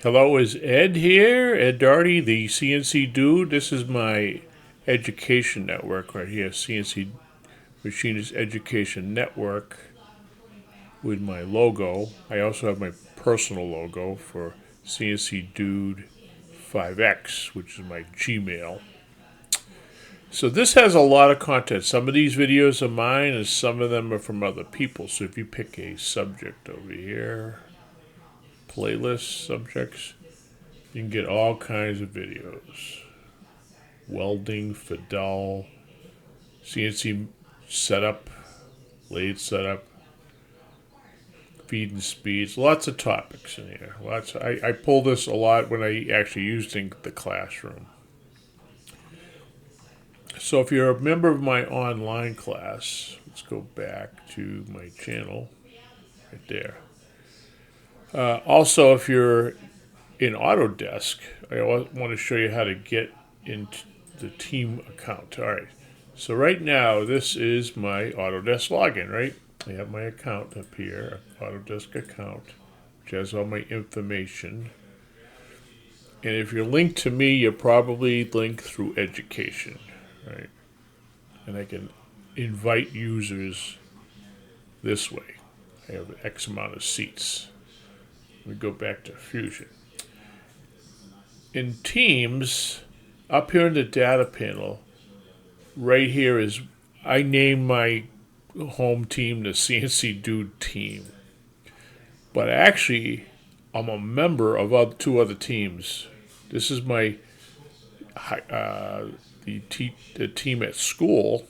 Hello, is Ed here? Ed Darty, the CNC dude. This is my education network right here, CNC Machinist Education Network, with my logo. I also have my personal logo for CNC Dude 5X, which is my Gmail. So this has a lot of content. Some of these videos are mine, and some of them are from other people. So if you pick a subject over here, playlist subjects, you can get all kinds of videos. Welding, Fidel, CNC setup, lathe setup, feed and speeds, lots of topics in here. I pull this a lot when I actually used in the classroom. So if you're a member of my online class, let's go back to my channel right there. Also, if you're in Autodesk, I want to show you how to get into the team account. All right. So right now, this is my Autodesk login, right? I have my account up here, Autodesk account, which has all my information. And if you're linked to me, you're probably linked through education, right? And I can invite users this way. I have X amount of seats. We go back to Fusion. In Teams, up here in the data panel, right here is I name my home team the CNC Dude team. But actually, I'm a member of two other teams. This is my the team at school,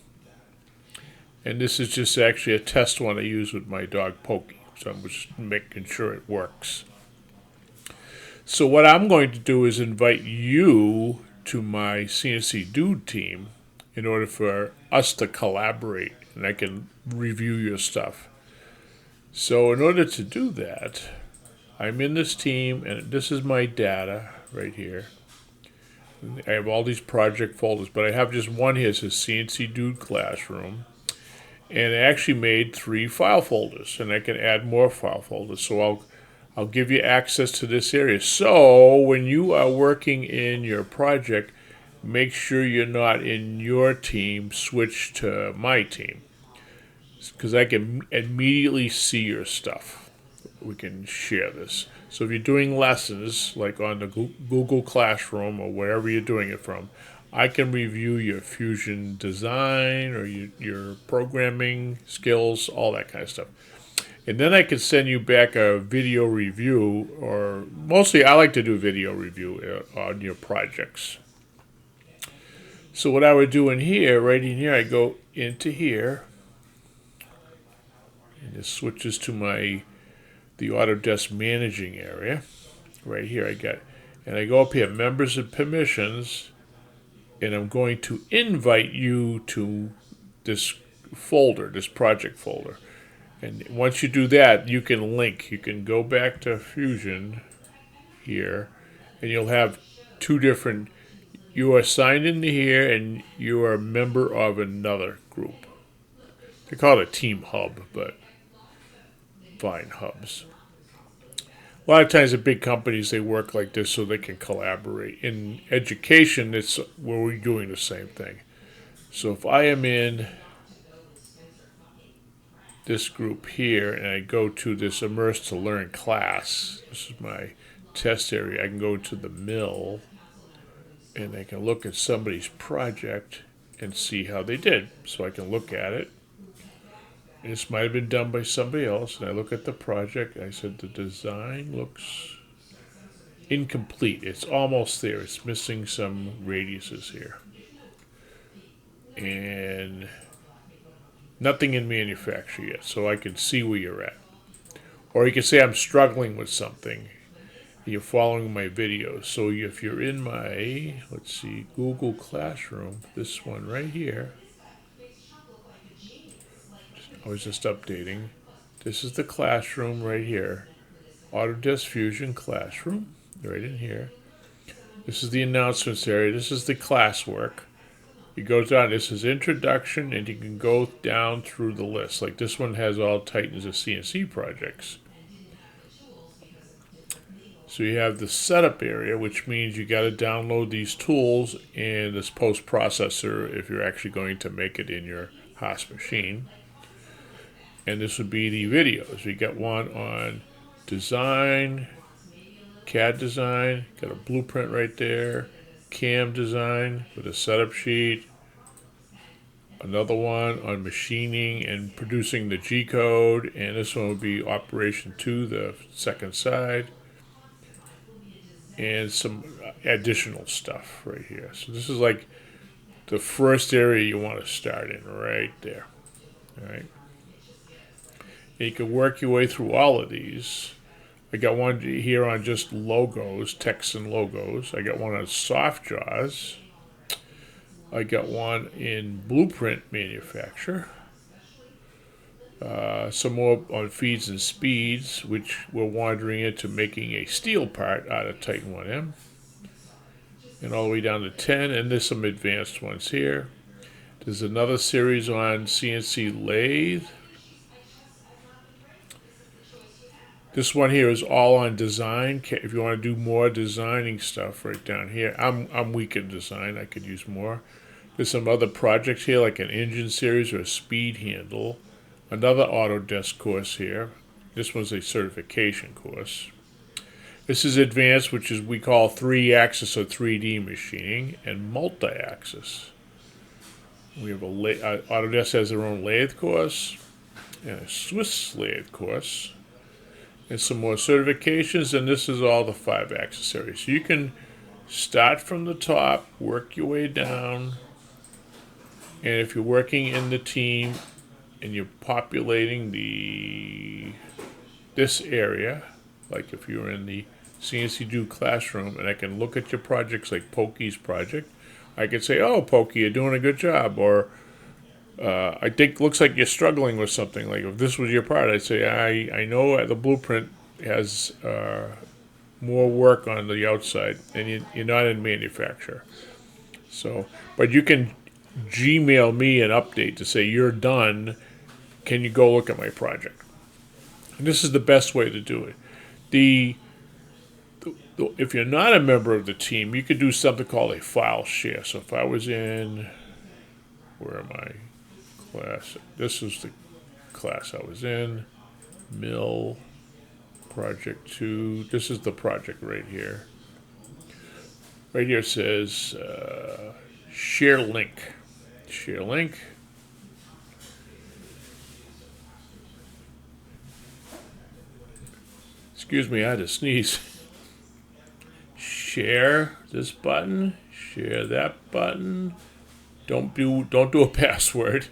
and this is just actually a test one I use with my dog Pokey. So I'm just making sure it works. So what I'm going to do is invite you to my CNC Dude team in order for us to collaborate, and I can review your stuff. So in order to do that, I'm in this team, and this is my data right here. I have all these project folders, but I have just one here. It says CNC Dude Classroom. And I actually made 3 file folders, and I can add more file folders. So I'll give you access to this area. So when you are working in your project, make sure you're not in your team, switch to my team, because I can immediately see your stuff. We can share this. So if you're doing lessons, like on the Google Classroom or wherever you're doing it from, I can review your Fusion design or your programming skills, all that kind of stuff. And then I can send you back a video review, or mostly I like to do video review on your projects. So what I would do in here, right in here, I go into here, and this switches to the Autodesk managing area. Right here and I go up here, members and permissions, and I'm going to invite you to this folder, this project folder. And once you do that, you can link. You can go back to Fusion here, and you'll have 2 different. You are signed into here, and you are a member of another group. They call it a team hub, but fine, hubs. A lot of times, the big companies they work like this so they can collaborate. In education, it's where we're doing the same thing. So if I am in this group here and I go to this Immerse to Learn class, this is my test area, I can go to the mill and I can look at somebody's project and see how they did. So I can look at it. And this might have been done by somebody else, and I look at the project and I said the design looks incomplete. It's almost there. It's missing some radiuses here. And nothing in manufacture yet, so I can see where you're at. Or you can say I'm struggling with something. You're following my videos. So if you're in my, let's see, Google Classroom, this one right here, I was just updating. This is the classroom right here. Autodesk Fusion Classroom, right in here. This is the announcements area. This is the classwork. It goes down. This is introduction, and you can go down through the list. Like this one has all Titans of CNC projects. So you have the setup area, which means you got to download these tools and this post processor if you're actually going to make it in your host machine. And this would be the videos. We got one on design, CAD design, got a blueprint right there, CAM design with a setup sheet, another one on machining and producing the G code, and this one would be operation 2, the second side, and some additional stuff right here. So this is like the first area you want to start in right there. All right. And you can work your way through all of these. I got one here on just logos, text and logos. I got one on soft jaws. I got one in blueprint manufacture. Some more on feeds and speeds, which we're wandering into making a steel part out of Titan 1M. And all the way down to 10, and there's some advanced ones here. There's another series on CNC lathe. This one here is all on design. If you want to do more designing stuff right down here. I'm weak in design. I could use more. There's some other projects here, like an engine series or a speed handle. Another Autodesk course here. This one's a certification course. This is advanced, which is we call 3-axis or 3D machining, and multi-axis. We have Autodesk has their own lathe course, and a Swiss lathe course, and some more certifications, and this is all the 5-axis areas. So you can start from the top, work your way down, and if you're working in the team and you're populating this area, like if you're in the CNC Do classroom, and I can look at your projects like Pokey's project, I could say, "Oh, Pokey, you're doing a good job," or I think looks like you're struggling with something. Like if this was your part, I'd say, I know the blueprint has more work on the outside, and you're not in manufacture. So, but you can Gmail me an update to say you're done. Can you go look at my project? And this is the best way to do it. If you're not a member of the team, you could do something called a file share. So if I was in, where am I? Class. This is the class I was in. Mill. Project 2. This is the project right here. Right here it says share link. Share link. Excuse me, I had to sneeze. Share this button. Share that button. Don't do a password.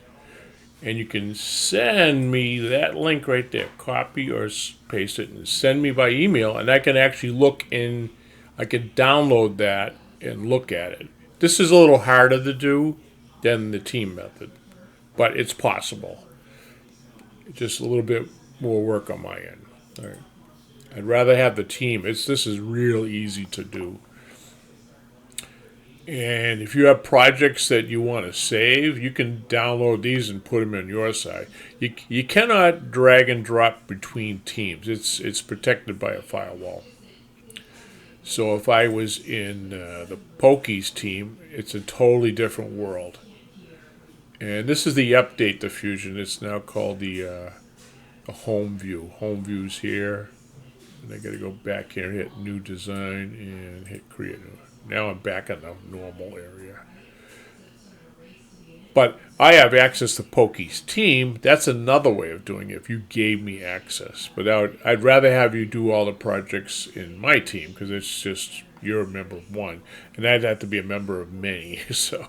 And you can send me that link right there. Copy or paste it and send me by email. And I can actually look in, I can download that and look at it. This is a little harder to do than the team method, but it's possible. Just a little bit more work on my end. All right. I'd rather have the team. This is real easy to do. And if you have projects that you want to save, you can download these and put them on your side. You cannot drag and drop between teams. It's protected by a firewall. So if I was in the Pokey's team, it's a totally different world. And this is the update to Fusion. It's now called the home view. Home view's here. And I got to go back here, hit new design, and hit create new. Now I'm back in the normal area. But I have access to Pokey's team. That's another way of doing it if you gave me access. But I'd rather have you do all the projects in my team because it's just you're a member of one. And I'd have to be a member of many. So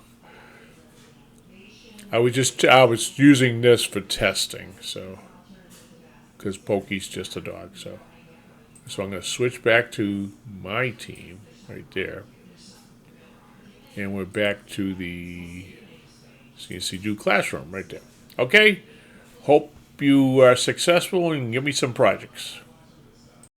I was using this for testing. So because Pokey's just a dog. So I'm going to switch back to my team right there. And we're back to the CNC Do classroom right there. Okay? Hope you are successful and give me some projects.